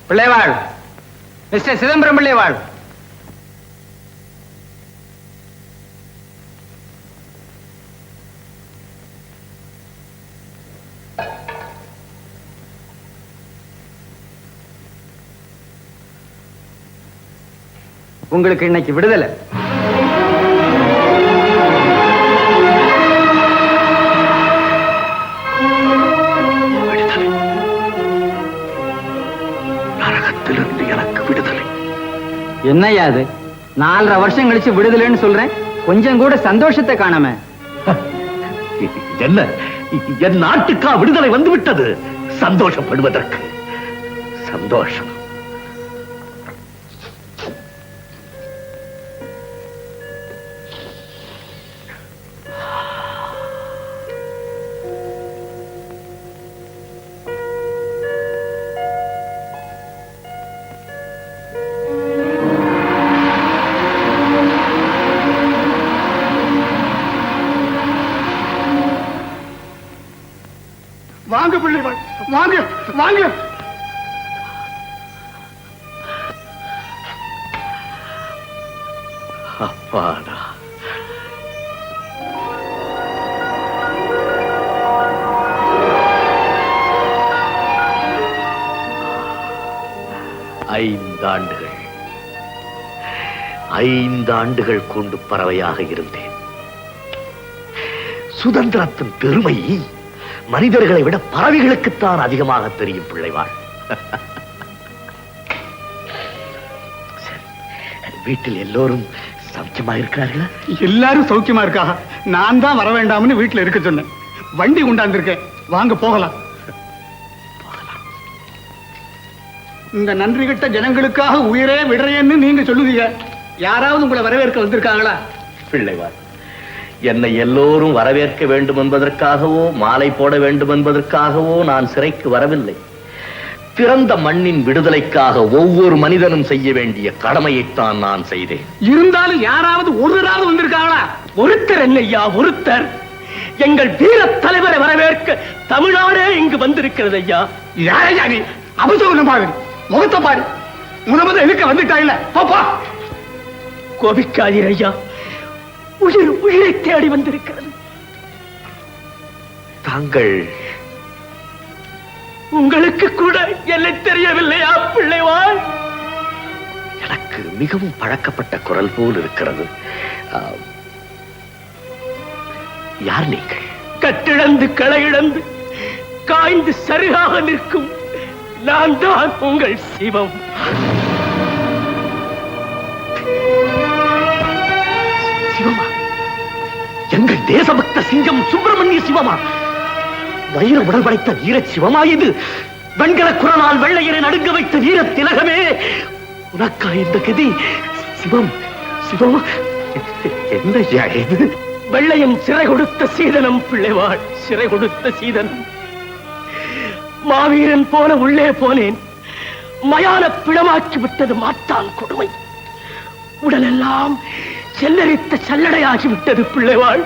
பிள்ளைவாள், mister Chidambaram பிள்ளைவாள். உங்களுக்கு இன்னைக்கு விடுதலை. நரகத்திலிருந்து எனக்கு விடுதலை. என்னையா அது? 4.5 வருஷம் கழிச்சு விடுதலைன்னு சொல்றேன், கொஞ்சம் கூட சந்தோஷத்தை காணாம. என்ன, என் நாட்டுக்கா விடுதலை வந்து விட்டது? சந்தோஷப்படுவதற்கு சந்தோஷம். வாங்க பிள்ளைகள், வாங்க வாங்க. அப்பாடா, ஐந்து ஆண்டுகள் கொண்டு பறவையாக இருந்தேன். சுதந்திரத்தின் பெருமை மனிதர்களை விட பறவைகளுக்குத்தான் அதிகமாக தெரியும் பிள்ளைவாள். வீட்டில் எல்லோரும் சௌக்கியமா இருக்கிறார்களா? எல்லாரும் சௌக்கியமா இருக்கா? நான் தான் வர வேண்டாம்னு வீட்டுல இருக்க சொன்னேன். வண்டி கொண்டாந்துருக்கேன், வாங்க போகலாம். இந்த நன்றி கெட்ட ஜனங்களுக்காக உயிரே விடுறேன்னு நீங்க சொல்லுவீங்க. யாராவது உங்களை வரவேற்க வந்திருக்காங்களா? பிள்ளைவாள், என்னை எல்லோரும் வரவேற்க வேண்டும் என்பதற்காகவோ மாலை போட வேண்டும் என்பதற்காகவோ நான் சிறைக்கு வரவில்லை. பிறந்த மண்ணின் விடுதலைக்காக ஒவ்வொரு மனிதனும் செய்ய வேண்டிய கடமையைத்தான் நான் செய்தேன். இருந்தாலும் யாராவது ஒருவராவது வந்திருக்காங்களா? ஒருத்தர் என்னையா, ஒருத்தர். எங்கள் வீர தலைவரை வரவேற்க தமிழ்நாடே இங்கு வந்திருக்கிறது ஐயா. யாரையா நீ? அபசகுணம் பாரு, முகத்தை பாரு. முதல் எதுக்க வந்துட்டாயில? பாப்பா, கோபிக்காதீர் ஐயா, உயிரை தேடி வந்திருக்கிறது. தாங்கள், உங்களுக்கு கூட என்னை தெரியவில்லையா பிள்ளைவாள்? எனக்கு மிகவும் பழக்கப்பட்ட குரல் போல் இருக்கிறது. யார் நீங்கள்? கட்டிழந்து களையிழந்து காய்ந்து சரியாக நிற்கும் நான் தான் உங்கள் சிவம். சிவமா? எங்கள் தேசபக்த சிங்கம் சுப்பிரமணிய சிவமா? வைர உடல் படைத்த வீர சிவமா இது? வெண்கல குரலால் வெள்ளையரை நடுங்க வைத்த வீர திலகமே, உனக்கா இந்த கதி? சிவம், சிவம் என்ன இது? வெள்ளையன் சிறை கொடுத்த சீதனம் பிள்ளைவாள், சிறை கொடுத்த சீதனம். மாவீரன் போல உள்ளே போனேன், மயான பிளமாக்கி விட்டது மாட்டான் கொடுமை. உடலெல்லாம் செல்லரித்த சல்லடையாகிவிட்டது பிள்ளைவாள்.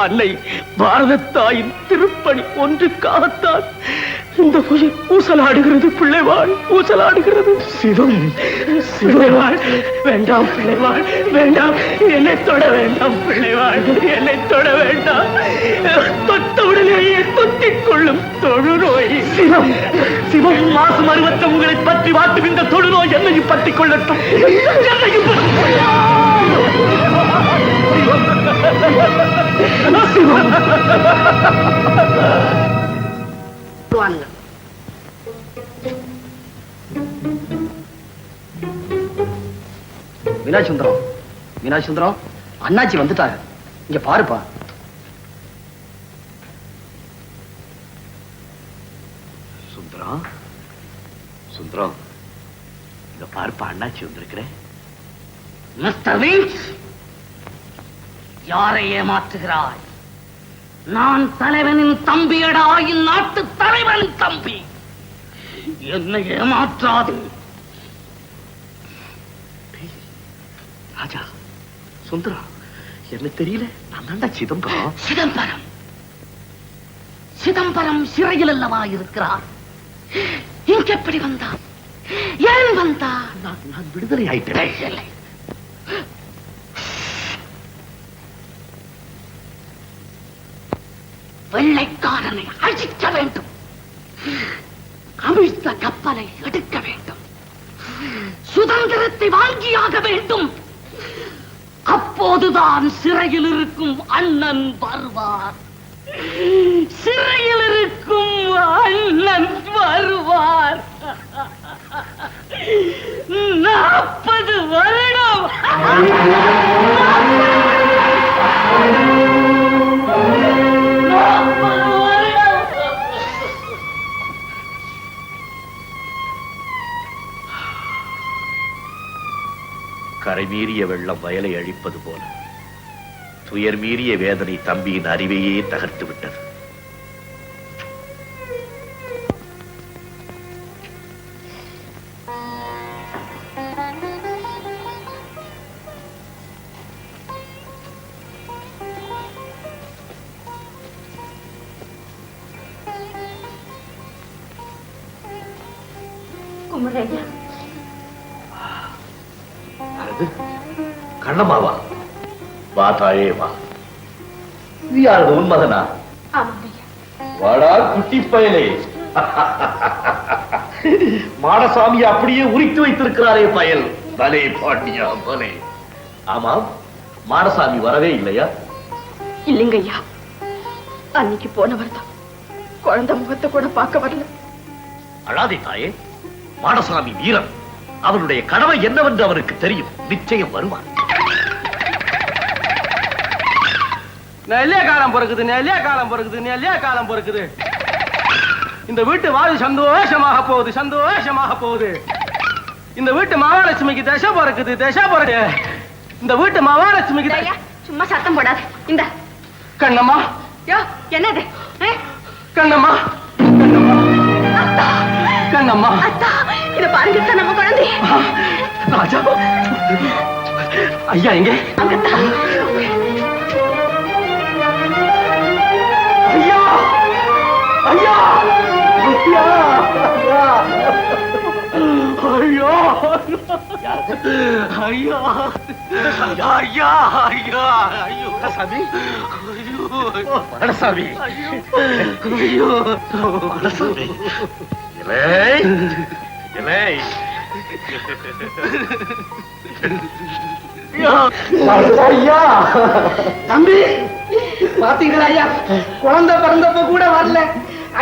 அன்னை பாரத தாயின் திருப்பணி ஒன்றுக்காகத்தான் இந்த உயிர் ஊசலாடுகிறது பிள்ளைவாள், ஊசலாடுகிறது. சிவம், பிள்ளைவாள் வேண்டாம், பிள்ளைவாள் வேண்டாம், என்னை தொட வேண்டாம் பிள்ளைவாள், என்னை தொட வேண்டாம். தொட்டவுடனேயே தொத்திக் கொள்ளும் தொழுநோய். சிவம், சிவம் மாசு மருவத்தை உங்களை பற்றி வாட்டும் இந்த தொழுநோய் என்னையும் பற்றிக் கொள்ளட்டும், என்னையும் மீனாட்சி சுந்தரம், மீனாட்சி சுந்தரம், அண்ணாச்சி வந்துட்டாரு, இங்க பாருப்பா. சுந்தரம், சுந்தரம், இங்க பாருப்பா, அண்ணாச்சி வந்திருக்கிறேன். மிஸ்டர் வின்ஸ், யாரை ஏமாற்றுகிறாய்? நான் தலைவனின் தம்பியடா, இந்நாட்டு தலைவனின் தம்பி. என்னை ஏமாற்றாது. ராஜா, சுந்தரம், என்ன தெரியல, நான் தாண்டா சிதம்பரம். சிதம்பரம், சிதம்பரம் சிறையில் அல்லவா இருக்கிறார்? இங்க எப்படி வந்தார்? ஏன் வந்தார்? நான் விடுதலை ஆயிட்டேன். இல்லை. வெள்ளைக்காரனை அழிக்க வேண்டும். அமிழ்ந்த கப்பலை எடுக்க வேண்டும். சுதந்திரத்தை வாங்கியாக வேண்டும். அப்போதுதான் சிறையில் இருக்கும் அண்ணன் வருவார். சிறையில் இருக்கும் அண்ணன் வருவார். 40 வருடம். கரை மீறிய வெள்ளம் வயலை அழிப்பது போல துயர் மீறிய வேதனை தம்பியின் அறிவையே தகர்த்து விட்டது. குமரையா, கண்ணம்மாவா? வா தாயே வா. இது யாரது, உன் மகனா? ஆமாங்கய்யா. வாடா குட்டி பயலே. மாடசாமி அப்படியே உரித்து வைத்திருக்கிறாரே பயல். பலே பாண்டியா பலே. ஆமாம், மாடசாமி வரவே இல்லையா? இல்லைங்கய்யா, அன்னைக்கு போனவர் தான். குழந்தை முகத்தை கூட பார்க்க வரல. அழாதே தாயே, மாடசாமி வீரன். அவனுடைய கடமை என்னவென்று அவனுக்கு தெரியும். நிச்சயம் வருவான். நெல்லியா காலம் பிறகுது, நெல்லியா காலம் பிறகுது, நெல்லியா காலம் பிறகுது. இந்த வீட்டு வாழ்வு சந்தோஷமாக போகுது, சந்தோஷமாக போகுது. இந்த வீட்டு மகாலட்சுமிக்கு தசை பிறக்குது, தசை பிறகு. இந்த வீட்டு மகாலட்சுமிக்கு சும்மா சத்தம் போடாது. இந்த கண்ணம்மா. யோ, என்னது? கண்ணம்மா, கண்ணம்மா, அத்தா, இத பாருங்க, நம்ம குழந்தை. ராஜா, ஐயா எங்க? அங்கத்தான். ஐயா, ஐயா, ஐயா, ஐயா, ஐயா, ஐயா, ஐயா, ஐயோ, சாமி, ஐயோ, மாடசாமி, ஐயோ, மாடசாமி. இலே, இலே. ஐயா, தம்பி, பாத்தீங்களா ஐயா, குழந்தை பிறந்தப்ப கூட வரல.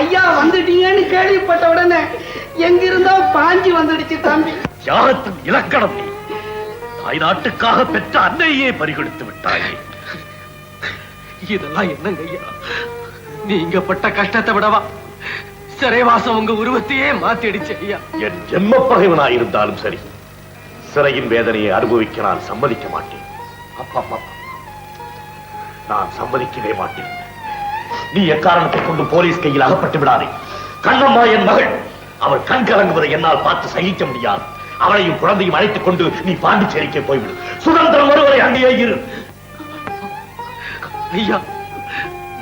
ஐயா வந்துட்டீங்கன்னு கேள்விப்பட்ட உடனே எங்கிருந்தோ பாஞ்சி வந்துடுச்சு தம்பி. தியாகத்தின் இலக்கணம் நீ. தாய் நாட்டுக்காக பெற்ற அன்னையே பறிகொடுத்து விட்டாயே. இதெல்லாம் என்னங்க ஐயா, நீங்க பட்ட கஷ்டத்தை விடவா சிறைவாசம் உங்க உருவத்தையே மாத்திடுச்சு ஐயா. என் ஜென்ம பகைவனாயிருந்தாலும் சரி, சிறையின் வேதனையை அனுபவிக்க நான் சம்மதிக்க மாட்டேன். அப்பா, நான் சம்மதிக்கவே மாட்டேன். நீ எக்காரணத்தை கொண்டு போலீஸ் கையில் அகப்பட்டு விடாதே. கண்ணம்மா என் மகள். அவள் கண் கலங்குவதை என்னால் பார்த்து சகிக்க முடியாது. அவளையும் குழந்தையும் அழைத்துக் கொண்டு நீ பாண்டிச்சேரிக்கே போய்விடு. சுதந்திரம் ஒருவரை அங்கேயே இரு. ஐயா,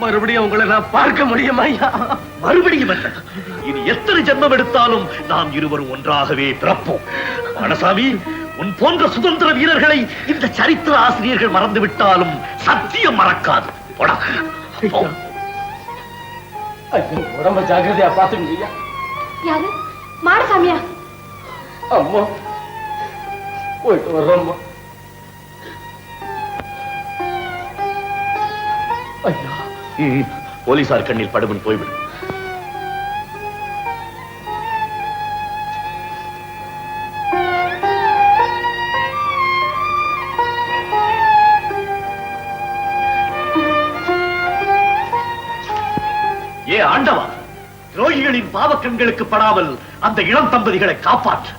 மறுபடியும் உங்களை நான் பார்க்க முடியுமா ஐயா? மறுபடியும் என்ன? இனி எத்தனை ஜென்மம் எடுத்தாலும் நாம் இருவரும் ஒன்றாகவே பிறப்போம். மனசாமி, உன் போன்ற சுதந்திர வீரர்களை இந்த சரித்திர ஆசிரியர்கள் மறந்து விட்டாலும் சத்தியம் மறக்காது. போடா. போ. ஐயா, உடம்ப ஜாக்கிரதையா பாத்துக்கங்க ஐயா. யாரு? மாடசாமியா? அம்மா, போயிட்டு வர்றோம்மா. ஐயா, போலீசார் கண்ணில் படுமன் போய்விடு. ஏ ஆண்டவா, துரோகிகளின் பாவக்கண்களுக்கு படாமல் அந்த இளம் தம்பதிகளை காப்பாற்று.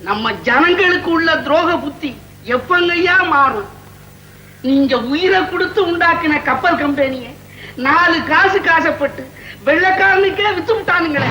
நம்ம ஜனங்களுக்கு உள்ள துரோக புத்தி எப்பங்கய்யா மாறும்? நீங்க உயிரை கொடுத்து உண்டாக்கின கப்பல் கம்பெனியை 4 காசு காசப்பட்டு வெள்ளக்காரனுக்கே வித்து விட்டானுங்களே.